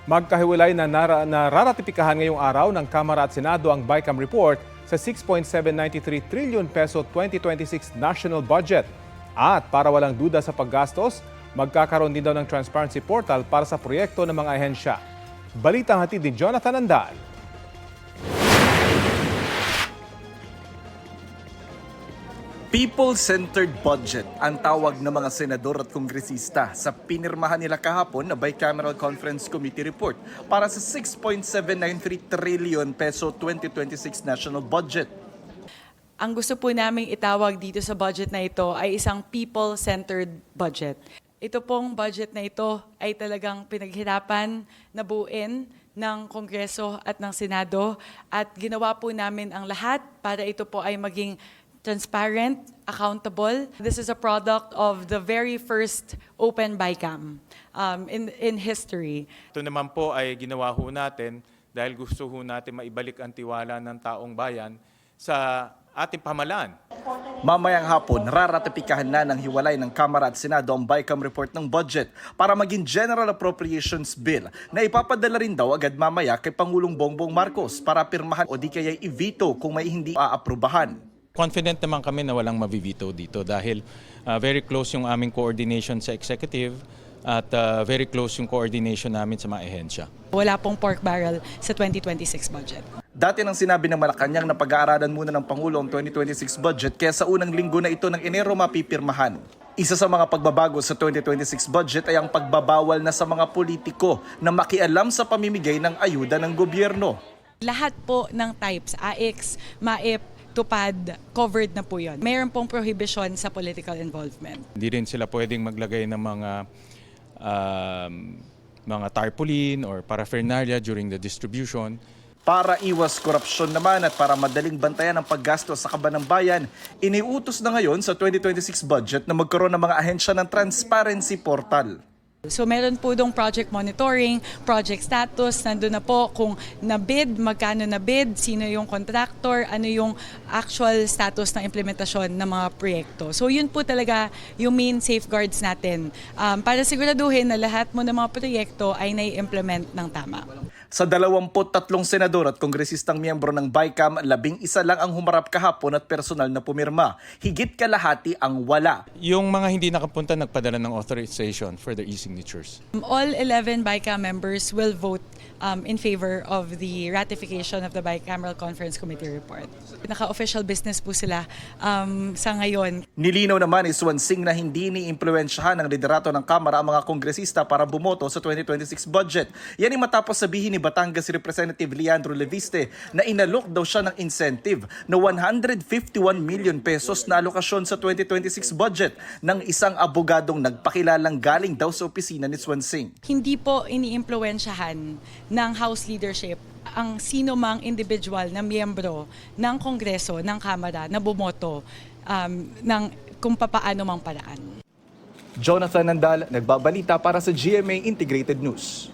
Magkahiwalay na nararatipikahan ngayong araw ng Kamara at Senado ang BICAM report sa 6.793 trillion peso 2026 national budget. At para walang duda sa paggastos, magkakaroon din daw ng transparency portal para sa proyekto ng mga ahensya. Balitang hatid ni Jonathan Andal. People-centered budget ang tawag ng mga senador at kongresista sa pinirmahan nila kahapon na Bicameral Conference Committee report para sa 6.793 trillion peso 2026 national budget. Ang gusto po naming itawag dito sa budget na ito ay isang people-centered budget. Ito pong budget na ito ay talagang pinaghirapan na buuin ng Kongreso at ng Senado at ginawa po namin ang lahat para ito po ay maging transparent, accountable. This is a product of the very first open BICAM in history. Ito naman po ay ginawa ho natin dahil gusto ho natin maibalik ang tiwala ng taong bayan sa ating pamahalaan. Mamayang hapon, raratipikahan na ng hiwalay ng Kamara at Senado ang BICAM report ng budget para maging General Appropriations Bill na ipapadala rin daw agad mamaya kay Pangulong Bongbong Marcos para pirmahan o di kaya i-veto kung may hindi aaprubahan. Confident naman kami na walang mabivito dito dahil very close yung aming coordination sa executive at very close yung coordination namin sa mga ehensya. Wala pong pork barrel sa 2026 budget. Dati nang sinabi ng Malacanang na pag-aaralan muna ng Pangulo ang 2026 budget kaya sa unang linggo na ito ng Enero mapipirmahan. Isa sa mga pagbabago sa 2026 budget ay ang pagbabawal na sa mga politiko na makialam sa pamimigay ng ayuda ng gobyerno. Lahat po ng types, AX, MAIP, tupad, covered na po yun. Mayroon pong prohibition sa political involvement. Hindi rin sila pwedeng maglagay ng mga tarpaulin or paraphernalia during the distribution. Para iwas korupsyon naman at para madaling bantayan ang paggastos sa kaban ng bayan, iniutos na ngayon sa 2026 budget na magkaroon ng mga ahensya ng transparency portal. So meron po dong project monitoring, project status, nandun na po kung na-bid, magkano na-bid, sino yung contractor, ano yung actual status ng implementasyon ng mga proyekto. So yun po talaga yung main safeguards natin para siguraduhin na lahat mo ng mga proyekto ay nai-implement ng tama. Sa 23 senador at kongresistang miyembro ng BICAM, 11 lang ang humarap kahapon at personal na pumirma. Higit kalahati ang wala. Yung mga hindi nakapunta nagpadala ng authorization for their e-signatures. All 11 BICAM members will vote in favor of the ratification of the Bicameral Conference Committee report. Naka-official business po sila sa ngayon. Nilinaw naman ni Swansing na hindi ni-impluwensyahan ng liderato ng Kamara ang mga kongresista para bumoto sa 2026 budget. Yan ay matapos sabihin ni Batangas Representative Leandro Leviste na inalok daw siya ng incentive na 151 million pesos na alokasyon sa 2026 budget ng isang abogadong nagpakilalang galing daw sa opisina ni Swansing. Hindi po iniimpluwensyahan ng House leadership ang sino mang individual na miyembro ng Kongreso, ng Kamara na bumoto ng kung papaano mang paraan. Jonathan Andal, nagbabalita para sa GMA Integrated News.